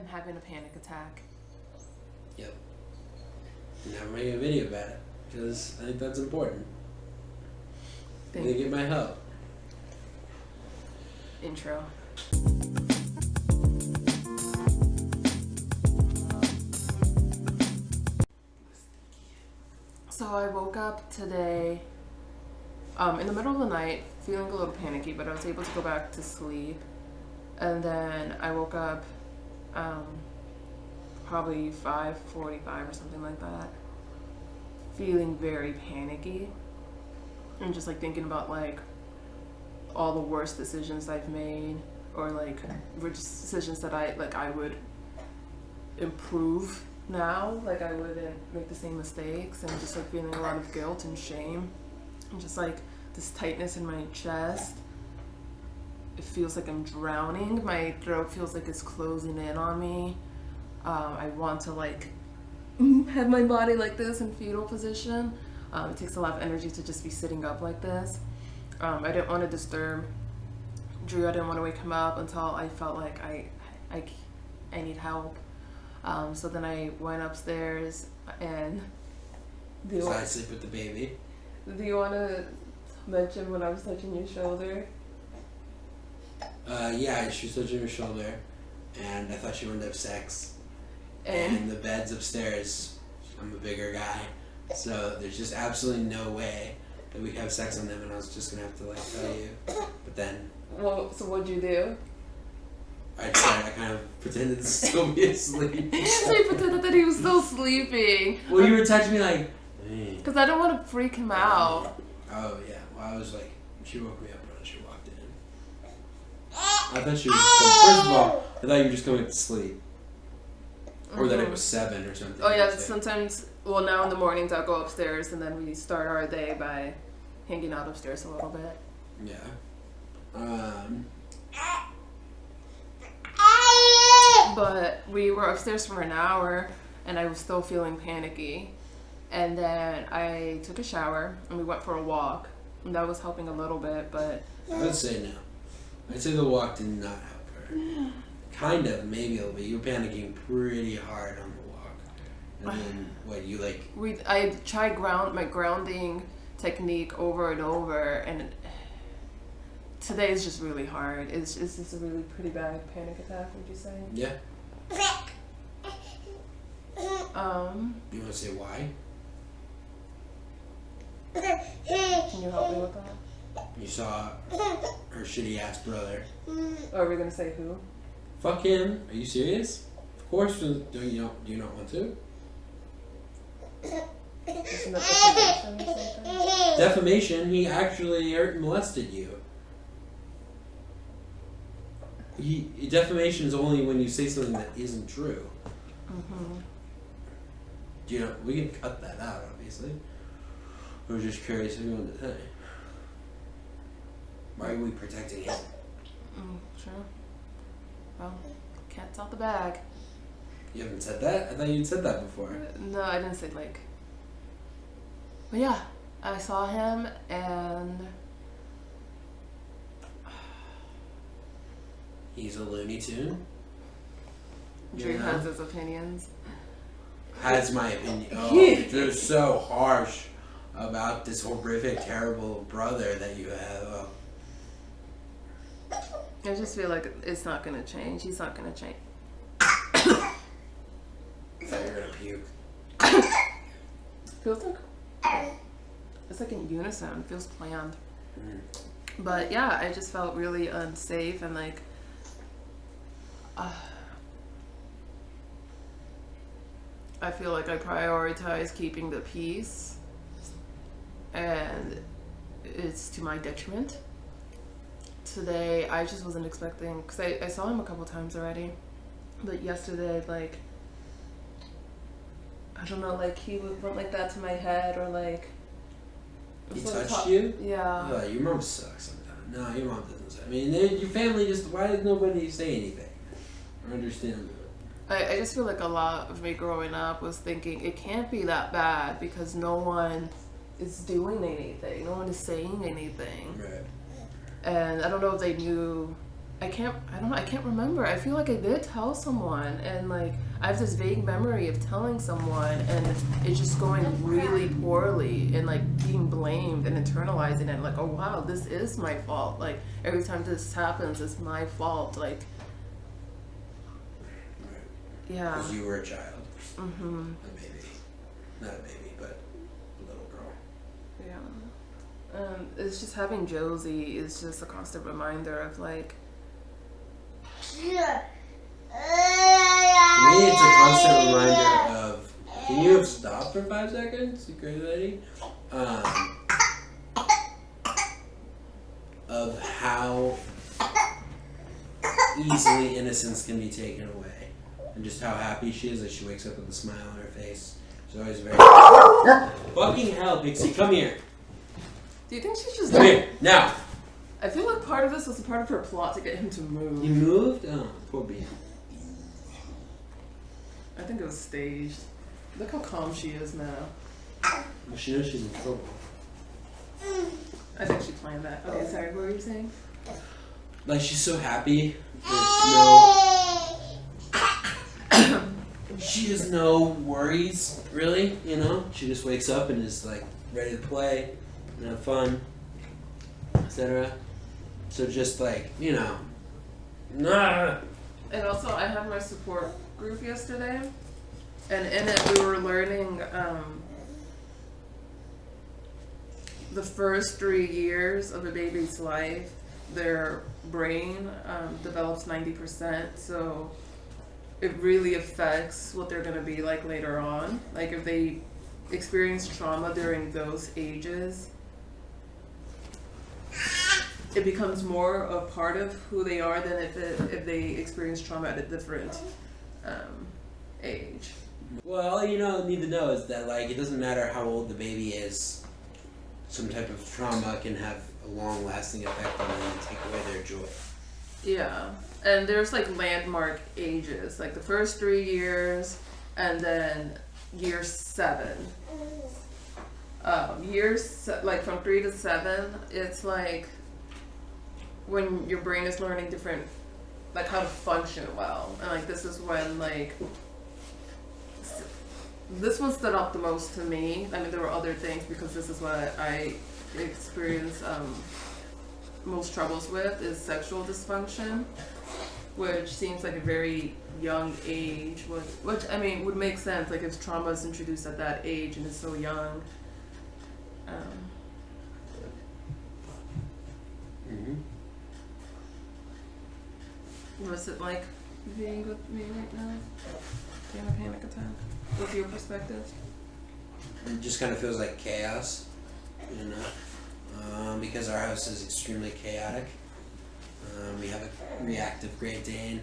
and having a panic attack. Yep. And I'm making a video about it because I think that's important. I'm gonna get my help. Intro. So I woke up today in the middle of the night feeling a little panicky, but I was able to go back to sleep. And then I woke up probably 5:45 or something like that, feeling very panicky and just like thinking about like all the worst decisions I've made, or like decisions that I would improve now, like I wouldn't make the same mistakes, and just like feeling a lot of guilt and shame and just like this tightness in my chest. It feels like I'm drowning. My throat feels like it's closing in on me. I want to like have my body like this in fetal position. It takes a lot of energy to just be sitting up like this. I didn't want to disturb Drew. I didn't want to wake him up until I felt like I need help. So then I went upstairs and... So I sleep with the baby. Do you want to mention when I was touching your shoulder? Yeah, she was touching her shoulder, and I thought she wanted to have sex. And the bed's upstairs. I'm a bigger guy, so there's just absolutely no way that we'd have sex on them, and I was just gonna have to like tell you. But then... Well, so what'd you do? I kind of pretended to still be asleep. So you pretended that he was still sleeping. Well, you were touching me like... Because I don't want to freak him out. Oh, yeah. Well, I was like... She woke me up when she walked in. I thought she was just first of all, I thought you were just going to sleep. Or that it was 7 or something. Oh, yeah. Sometimes... Well, now in the mornings I'll go upstairs, and then we start our day by hanging out upstairs a little bit. Yeah. But we were upstairs for an hour, and I was still feeling panicky. And then I took a shower, and we went for a walk. And that was helping a little bit, but... I would say no. I'd say the walk did not help her. Kind of, maybe a little bit. You were panicking pretty hard on the walk. And then, what, you like... I tried my grounding technique over and over, and today is just really hard. It's just a really pretty bad panic attack, would you say? Yeah. You want to say why? Can you help me with that? You saw her shitty ass brother. Are we gonna say who? Fuck him. Are you serious? Of course. Do you not want to? Isn't that defamation or something? Defamation. He actually hurt and molested you. Defamation is only when you say something that isn't true. Mm-hmm. We can cut that out, obviously. I was just curious if you wanted to say. Why are we protecting him? Sure. Well, cat's out the bag. You haven't said that? I thought you'd said that before. No, I didn't say like... But yeah, I saw him, and... He's a Looney Tune. Drew has his opinions. Has my opinion. Oh, Drew's so harsh about this horrific, terrible brother that you have. Oh. I just feel like it's not gonna change. He's not gonna change. I thought you were gonna puke. Feels like it's like in unison. It feels planned. But yeah, I just felt really unsafe, and like I feel like I prioritize keeping the peace, and it's to my detriment. Today, I just wasn't expecting, because I saw him a couple times already, but yesterday, like, I don't know, like, he went like that to my head, or like... He touched you? Yeah. Oh, your mom sucks sometimes. No, your mom doesn't suck. I mean, your family just... Why did nobody say anything? I understand that. I just feel like a lot of me growing up was thinking it can't be that bad because no one is doing anything. No one is saying anything. Right. And I don't know if they knew I can't remember. I feel like I did tell someone, and like I have this vague memory of telling someone and it's just going really poorly and like being blamed and internalizing it, like, oh wow, this is my fault. Like every time this happens, it's my fault. Like, yeah. Because you were a child. Mm-hmm. A baby. Not a baby, but a little girl. Yeah. It's just having Josie is just a constant reminder of like, For me, it's a constant reminder of, can you stop for 5 seconds, you crazy lady? Of how easily innocence can be taken away. And just how happy she is as she wakes up with a smile on her face. She's always very... Fucking hell, Pixie, come here. do you think she's just Come here, now. I feel like part of this was a part of her plot to get him to move. He moved? Oh, poor baby. I think it was staged. Look how calm she is now. Well, she knows she's in trouble. I think she planned that. Okay, sorry, what were you saying? Like, she's so happy. There's no... She has no worries, really, you know? She just wakes up and is, like, ready to play and have fun, etc. So just, like, you know... Nah. And also, I had my support group yesterday, and in it we were learning the first 3 years of a baby's life, their brain develops 90%, so it really affects what they're going to be like later on. Like if they experience trauma during those ages, it becomes more a part of who they are than if they experience trauma at a different age. Well, all you need to know is that, like, it doesn't matter how old the baby is, some type of trauma can have a long-lasting effect on them and take away their joy. Yeah, and there's like landmark ages, like the first 3 years, and then year 7. Like from 3 to 7, it's like when your brain is learning different, like how to function well, and like this is when like this one stood out the most to me. I mean, there were other things because this is what I experience most troubles with is sexual dysfunction, which seems like a very young age, which I mean would make sense, like if trauma is introduced at that age and it's so young. What's it like being with me right now? Do you have a panic attack? What's your perspective? It just kind of feels like chaos, because our house is extremely chaotic. We have a reactive Great Dane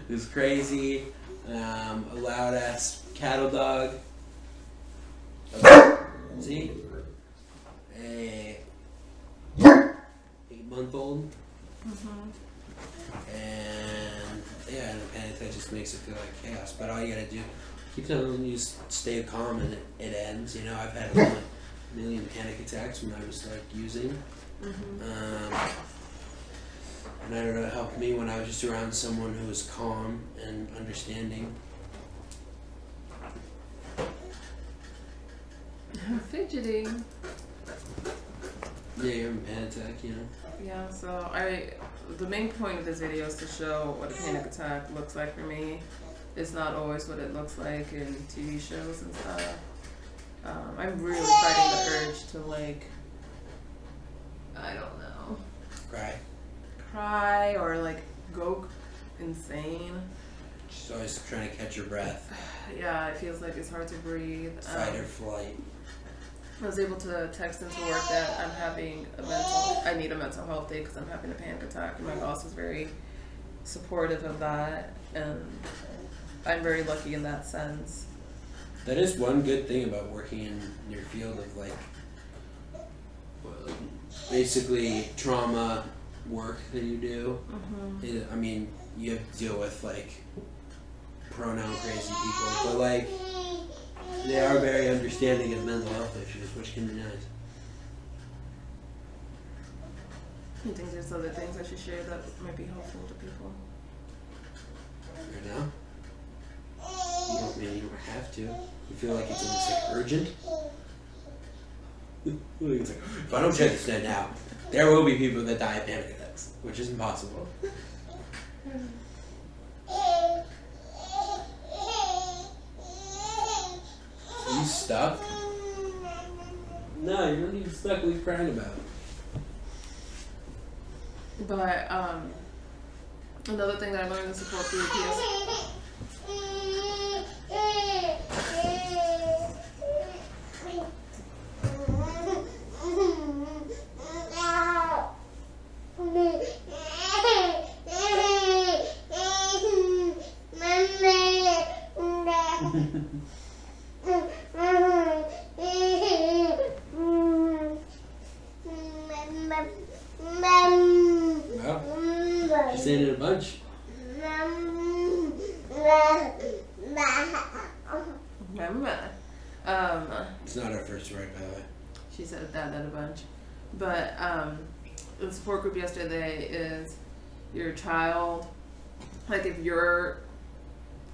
who's crazy, a loud ass cattle dog. See? A 8-month-old. And yeah, and a panic attack just makes it feel like chaos. But all you gotta do, keep telling you stay calm and it ends. I've had a million panic attacks when I was like using. And I don't know, it helped me when I was just around someone who was calm and understanding. I'm fidgeting. Yeah, you're in a panic attack, Yeah, so the main point of this video is to show what a panic attack looks like for me. It's not always what it looks like in TV shows and stuff. I'm really fighting the urge to like, I don't know. Cry or like go insane. She's always trying to catch her breath. Yeah, it feels like it's hard to breathe. Fight or flight. I was able to text into work that I need a mental health day because I'm having a panic attack, and my boss is very supportive of that, and I'm very lucky in that sense. That is one good thing about working in your field of like basically trauma work that you do. I mean, you have to deal with like pronoun crazy people, but like they are very understanding of mental health issues, which can be nice. You think there's other things I should share that might be helpful to people? Right now? You don't have to. You feel like it's almost like urgent? It's like, if I don't share this now, there will be people that die of panic attacks, which is impossible. Are you stuck? No, you're not even stuck. What are you crying about? But another thing that I learned in support group is well, she's saying it a bunch. It's not our first word, by the way. she said that a bunch. But the support group yesterday is your child, like if you're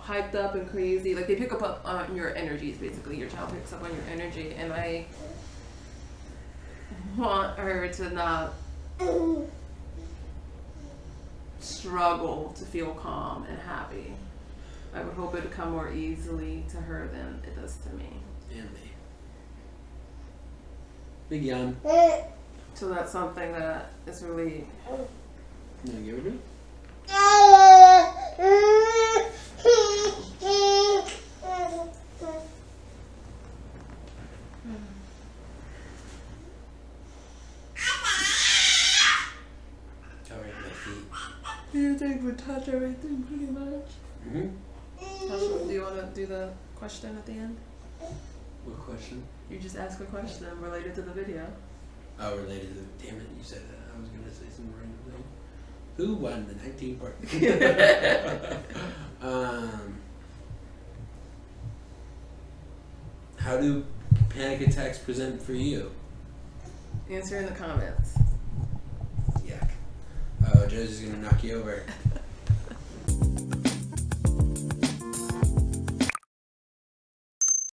hyped up and crazy, like they pick up on your energies basically. Your child picks up on your energy, and I want her to not struggle to feel calm and happy. I would hope it would come more easily to her than it does to me. And me. Big yawn. So that's something that is really. You wanna give it to me? Alright, my feet. You think would touch everything pretty much. Mm-hmm. Do you want to do the question at the end? What question? You just ask a question related to the video. Oh, related to the. Damn it, you said that. I was gonna say some random thing. Who won the 19th part? How do panic attacks present for you? Answer in the comments. Yuck. Oh, Josie's gonna knock you over.